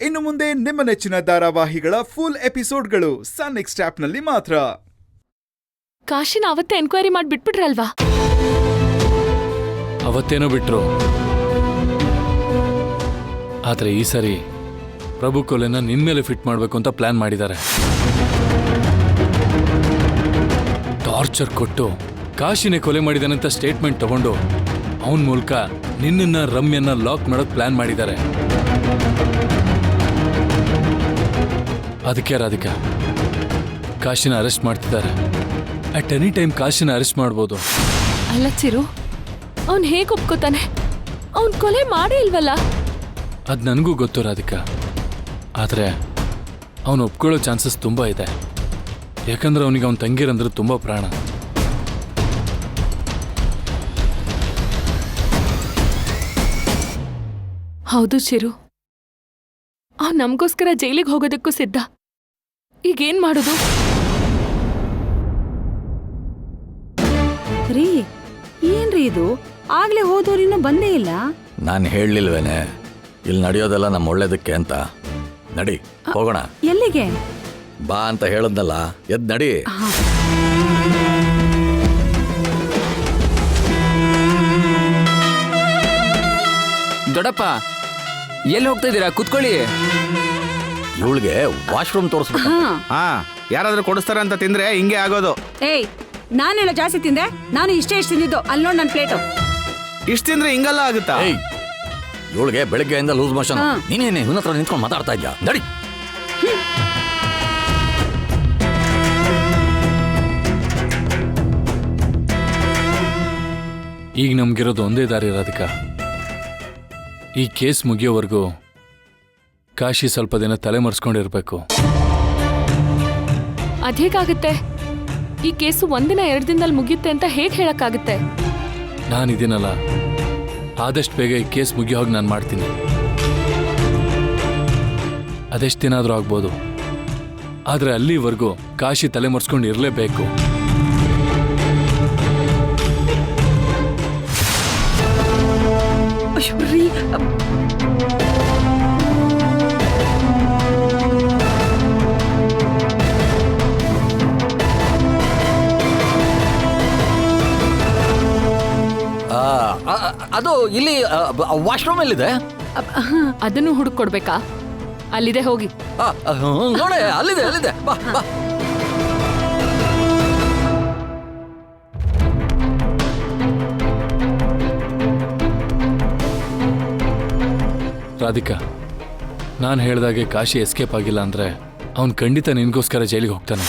ಇನ್ನು ಮುಂದೆ ನಿಮ್ಮ ನೆಚ್ಚಿನ ಧಾರಾವಾಹಿಗಳ ಫುಲ್ ಎಪಿಸೋಡ್ಗಳು ಸನ್ ನೆಕ್ಸ್ಟ್ ಆಪ್ನಲ್ಲಿ ಮಾತ್ರ. ಕಾಶಿನ ಅವತ್ತೇ ಎನ್ಕ್ವೈರಿ ಮಾಡಿ ಬಿಟ್ಬಿಟ್ರಲ್ವಾ? ಅವತ್ತೇನೋ ಬಿಟ್ರು, ಆದ್ರೆ ಈ ಸರಿ ಪ್ರಭು ಕೊಲೆನ ನಿನ್ ಮೇಲೆ ಫಿಟ್ ಮಾಡ್ಬೇಕು ಅಂತ ಪ್ಲಾನ್ ಮಾಡಿದ್ದಾರೆ. ಟಾರ್ಚರ್ ಕೊಟ್ಟು ಕಾಶಿನೇ ಕೊಲೆ ಮಾಡಿದಾನಂತ ಸ್ಟೇಟ್ಮೆಂಟ್ ತಗೊಂಡು ಅವನ ಮೂಲಕ ನಿನ್ನ ರಮ್ಯನ್ನ ಲಾಕ್ ಮಾಡೋಕ್ ಪ್ಲಾನ್ ಮಾಡಿದ್ದಾರೆ. ಅದಕ್ಕೆ ರಾಧಿಕಾ ಕಾಶಿನ ಅರೆಸ್ಟ್ ಮಾಡ್ತಿದ್ದಾರೆ. ಅಟ್ ಎನಿ ಟೈಮ್ ಕಾಶಿನ ಅರೆಸ್ಟ್ ಮಾಡ್ಬೋದು. ಅಲ್ಲ ಚಿರು, ಅವನ್ ಹೇಗ್ ಒಪ್ಕೋತಾನೆ? ಅವನ್ ಕೊಲೆ ಮಾಡೇ ಇಲ್ವಲ್ಲ? ಅದ್ ನನಗೂ ಗೊತ್ತು ರಾಧಿಕಾ, ಆದ್ರೆ ಅವನು ಒಪ್ಕೊಳ್ಳೋ ಚಾನ್ಸಸ್ ತುಂಬಾ ಇದೆ. ಯಾಕಂದ್ರೆ ಅವನಿಗೆ ಅವನ ತಂಗಿರಂದ್ರೆ ತುಂಬಾ ಪ್ರಾಣ. ಹೌದು ಚಿರು, ಅವ್ನು ನಮಗೋಸ್ಕರ ಜೈಲಿಗೆ ಹೋಗೋದಕ್ಕೂ ಸಿದ್ಧ. ಈಗೇನ್ ಮಾಡೋದು? ರೀ, ಏನ್ರಿ ಇದು? ಆಗ್ಲೇ ಹೋದವ್ರು ಇನ್ನೂ ಬಂದೇ ಇಲ್ಲ. ನಾನು ಹೇಳಲಿಲ್ವೇನೆ ಇಲ್ಲಿ ನಡೆಯೋದೆಲ್ಲ ನಮ್ಮ ಒಳ್ಳೇದಕ್ಕೆ ಅಂತ. ನಡಿ ಹೋಗೋಣ. ಎಲ್ಲಿಗೆ? ಬಾ ಅಂತ ಹೇಳದ್ನಲ್ಲ, ಎದ್ ನಡಿ. ದೊಡ್ಡಪ್ಪ, ಎಲ್ಲಿ ಹೋಗ್ತಾ ಇದ್ದೀರಾ? ಕುತ್ಕೊಳ್ಳಿ. ಇವಳಿಗೆ ವಾಶ್ರೂಮ್ ತೋರಿಸ್ಬೇಕು. ಯಾರಾದ್ರೂ ಕೊಡಿಸ್ತಾರ ಅಂತ ತಿಂದ್ರೆ ಹಿಂಗೆ ಆಗೋದು. ಏಯ್, ನಾನೆಲ್ಲ ಜಾಸ್ತಿ ತಿಂದೆ? ನಾನು ಇಷ್ಟೇ ತಿಂದಿದ್ದು. ಅಲ್ಲಿ ನೋಡಿ ನನ್ನ ಪ್ಲೇಟು. ಇಷ್ಟ ತಿಂದ್ರೆ ಹಿಂಗೆಲ್ಲ ಆಗುತ್ತಾ? ಇವಳಿಗೆ ಬೆಳಗ್ಗೆಯಿಂದ ಲೂಸ್ ಮೋಷನ್. ನೀನೇನೆ ಇವನ ಹತ್ರ ನಿಂತ್ಕೊಂಡು ಮಾತಾಡ್ತಾ ಇದ್ಯಾ? ನಡಿ. ಈಗ ನಮ್ಗಿರೋದು ಒಂದೇ ದಾರಿ ರಾಧಿಕಾ. ಈ ಕೇಸ್ ಮುಗಿಯೋವರೆಗೂ ಕಾಶಿ ಸ್ವಲ್ಪ ದಿನ ತಲೆ ಮರೆಸ್ಕೊಂಡಿರ್ಬೇಕು. ಅದೇಗಾಗುತ್ತೆ? ಈ ಕೇಸು ಒಂದಿನ 2 ದಿನದಲ್ಲಿ ಮುಗಿಯುತ್ತೆ ಅಂತ ಹೇಗೆ ಹೇಳಕ್ಕಾಗುತ್ತೆ? ನಾನಿದ್ದೀನಲ್ಲ, ಆದಷ್ಟು ಬೇಗ ಈ ಕೇಸ್ ಮುಗಿಯೋ ಹೋಗಿ ನಾನು ಮಾಡ್ತೀನಿ. ಅದೆಷ್ಟು ದಿನ ಆದರೂ ಆಗ್ಬೋದು, ಆದರೆ ಅಲ್ಲಿವರೆಗೂ ಕಾಶಿ ತಲೆ ಮರೆಸ್ಕೊಂಡು ಇರಲೇಬೇಕು. ಅದು ಇಲ್ಲಿ ವಾಶ್ರೂಮ್ ಎಲ್ಲಿದೆ? ಅದನ್ನು ಹುಡುಕೊಡ್ಬೇಕಾ? ಅಲ್ಲಿದೆ, ಹೋಗಿ. ನೋಡೆ, ಅಲ್ಲಿದೆ ಅಲ್ಲಿದೆ. ಬಾ ಬಾ. ರಾಧಿಕಾ, ನಾನು ಹೇಳ್ದಾಗೆ ಕಾಶಿ ಎಸ್ಕೇಪ್ ಆಗಿಲ್ಲ ಅಂದ್ರೆ ಅವನು ಖಂಡಿತ ನಿನ್ಗೋಸ್ಕರ ಜೈಲಿಗೆ ಹೋಗ್ತಾನೆ.